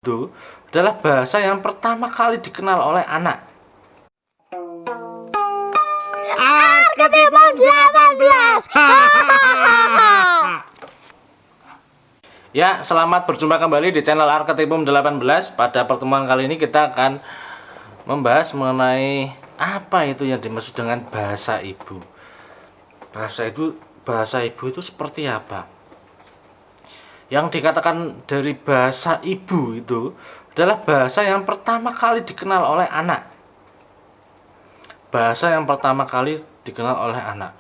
Itu adalah bahasa yang pertama kali dikenal oleh anak. Arketipum 18. Ya, selamat berjumpa kembali di channel Arketipum 18. Pada pertemuan kali ini kita akan membahas mengenai apa itu yang dimaksud dengan bahasa ibu. Bahasa ibu itu seperti apa? Yang dikatakan dari bahasa ibu itu adalah bahasa yang pertama kali dikenal oleh anak. Bahasa yang pertama kali dikenal oleh anak.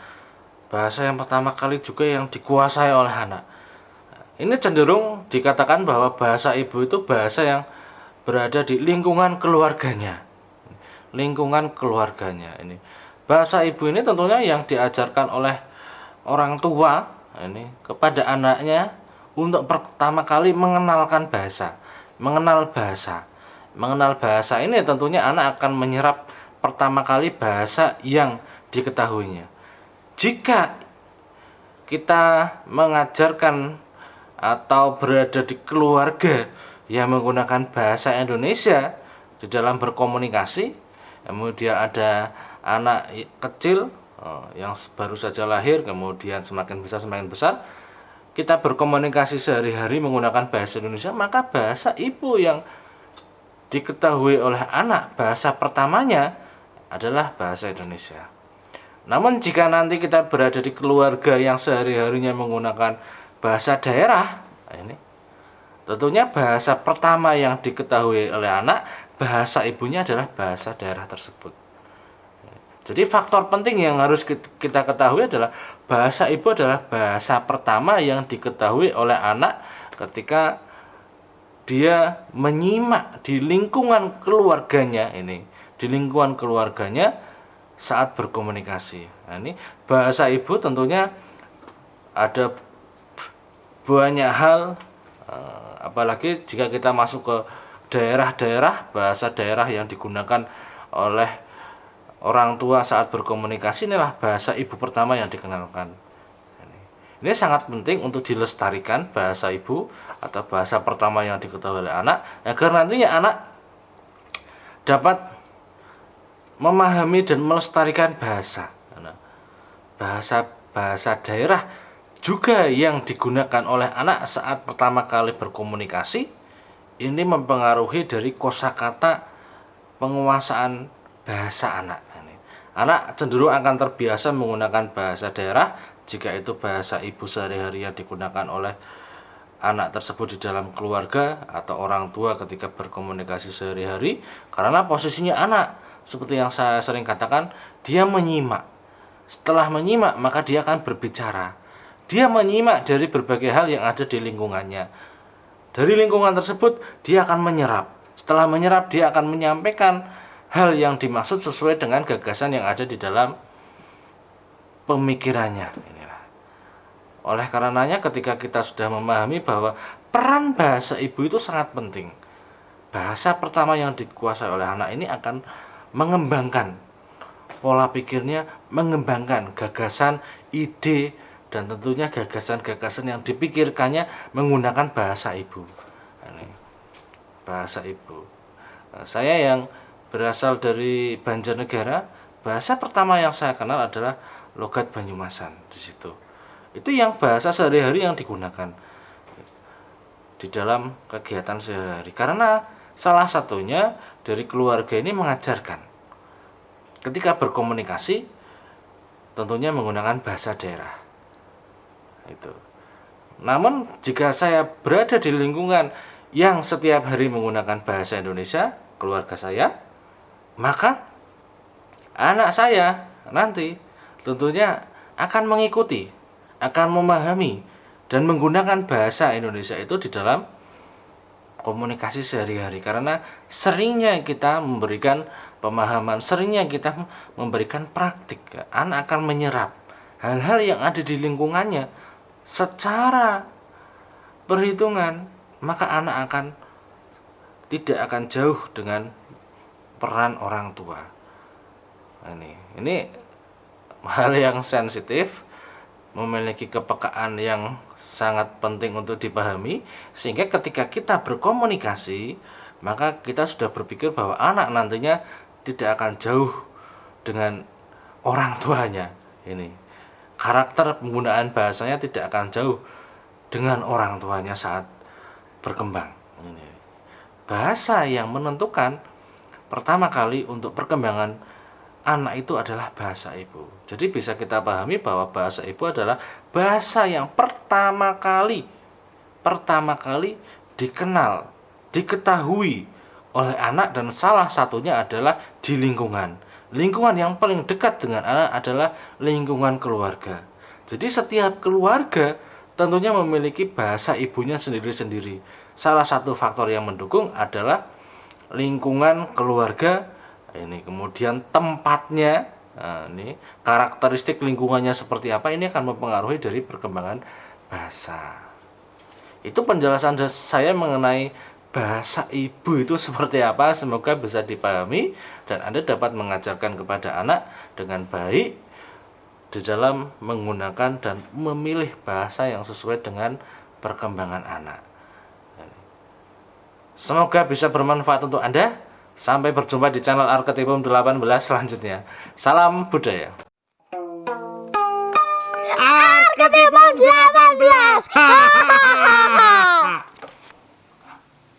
Bahasa yang pertama kali juga yang dikuasai oleh anak. Ini cenderung dikatakan bahwa bahasa ibu itu bahasa yang berada di lingkungan keluarganya. Lingkungan keluarganya ini. Bahasa ibu ini tentunya yang diajarkan oleh orang tua ini kepada anaknya untuk pertama kali mengenalkan bahasa. Mengenal bahasa ini tentunya anak akan menyerap pertama kali bahasa yang diketahuinya. Jika kita mengajarkan atau berada di keluarga yang menggunakan bahasa Indonesia di dalam berkomunikasi, kemudian ada anak kecil yang baru saja lahir, kemudian semakin besar, kita berkomunikasi sehari-hari menggunakan bahasa Indonesia, maka bahasa ibu yang diketahui oleh anak, bahasa pertamanya adalah bahasa Indonesia. Namun jika nanti kita berada di keluarga yang sehari-harinya menggunakan bahasa daerah, ini tentunya bahasa pertama yang diketahui oleh anak, bahasa ibunya adalah bahasa daerah tersebut. Jadi faktor penting yang harus kita ketahui adalah bahasa ibu adalah bahasa pertama yang diketahui oleh anak ketika dia menyimak di lingkungan keluarganya ini, di lingkungan keluarganya saat berkomunikasi. Nah, ini bahasa ibu tentunya ada banyak hal, apalagi jika kita masuk ke daerah-daerah, bahasa daerah yang digunakan oleh orang tua saat berkomunikasi inilah bahasa ibu pertama yang dikenalkan. Ini sangat penting untuk dilestarikan bahasa ibu atau bahasa pertama yang diketahui oleh anak agar nantinya anak dapat memahami dan melestarikan bahasa. Bahasa daerah juga yang digunakan oleh anak saat pertama kali berkomunikasi ini mempengaruhi dari kosakata penguasaan bahasa anak. Anak cenderung akan terbiasa menggunakan bahasa daerah jika itu bahasa ibu sehari-hari yang digunakan oleh anak tersebut di dalam keluarga atau orang tua ketika berkomunikasi sehari-hari, karena posisinya anak seperti yang saya sering katakan, dia menyimak. Setelah menyimak maka dia akan berbicara. Dia menyimak dari berbagai hal yang ada di lingkungannya. Dari lingkungan tersebut dia akan menyerap. Setelah menyerap dia akan menyampaikan hal yang dimaksud sesuai dengan gagasan yang ada di dalam pemikirannya. Inilah. Oleh karenanya ketika kita sudah memahami bahwa peran bahasa ibu itu sangat penting, bahasa pertama yang dikuasai oleh anak ini akan mengembangkan pola pikirnya, mengembangkan gagasan, ide, dan tentunya gagasan-gagasan yang dipikirkannya menggunakan bahasa ibu. Bahasa ibu. Nah, saya yang berasal dari Banjarnegara, bahasa pertama yang saya kenal adalah logat Banyumasan di situ. Itu yang bahasa sehari-hari yang digunakan di dalam kegiatan sehari-hari. Karena salah satunya dari keluarga ini mengajarkan ketika berkomunikasi tentunya menggunakan bahasa daerah. Itu. Namun jika saya berada di lingkungan yang setiap hari menggunakan bahasa Indonesia, keluarga saya, maka anak saya nanti tentunya akan mengikuti, akan memahami dan menggunakan bahasa Indonesia itu di dalam komunikasi sehari-hari. Karena seringnya kita memberikan pemahaman, seringnya kita memberikan praktik, anak akan menyerap hal-hal yang ada di lingkungannya secara perhitungan, maka anak tidak akan jauh dengan peran orang tua. Ini hal yang sensitif memiliki kepekaan yang sangat penting untuk dipahami, sehingga ketika kita berkomunikasi, maka kita sudah berpikir bahwa anak nantinya tidak akan jauh dengan orang tuanya. Ini karakter penggunaan bahasanya tidak akan jauh dengan orang tuanya saat berkembang. Ini bahasa yang menentukan pertama kali untuk perkembangan anak itu adalah bahasa ibu. Jadi bisa kita pahami bahwa bahasa ibu adalah bahasa yang pertama kali dikenal, diketahui oleh anak, dan salah satunya adalah di lingkungan. Lingkungan yang paling dekat dengan anak adalah lingkungan keluarga. Jadi setiap keluarga tentunya memiliki bahasa ibunya sendiri-sendiri. Salah satu faktor yang mendukung adalah lingkungan keluarga. Ini kemudian tempatnya, ini karakteristik lingkungannya seperti apa, ini akan mempengaruhi dari perkembangan bahasa. Itu penjelasan saya mengenai bahasa ibu itu seperti apa. Semoga bisa dipahami dan Anda dapat mengajarkan kepada anak dengan baik di dalam menggunakan dan memilih bahasa yang sesuai dengan perkembangan anak. Semoga bisa bermanfaat untuk Anda. Sampai berjumpa di channel Arketipum 18 selanjutnya. Salam budaya. Arketipum 18.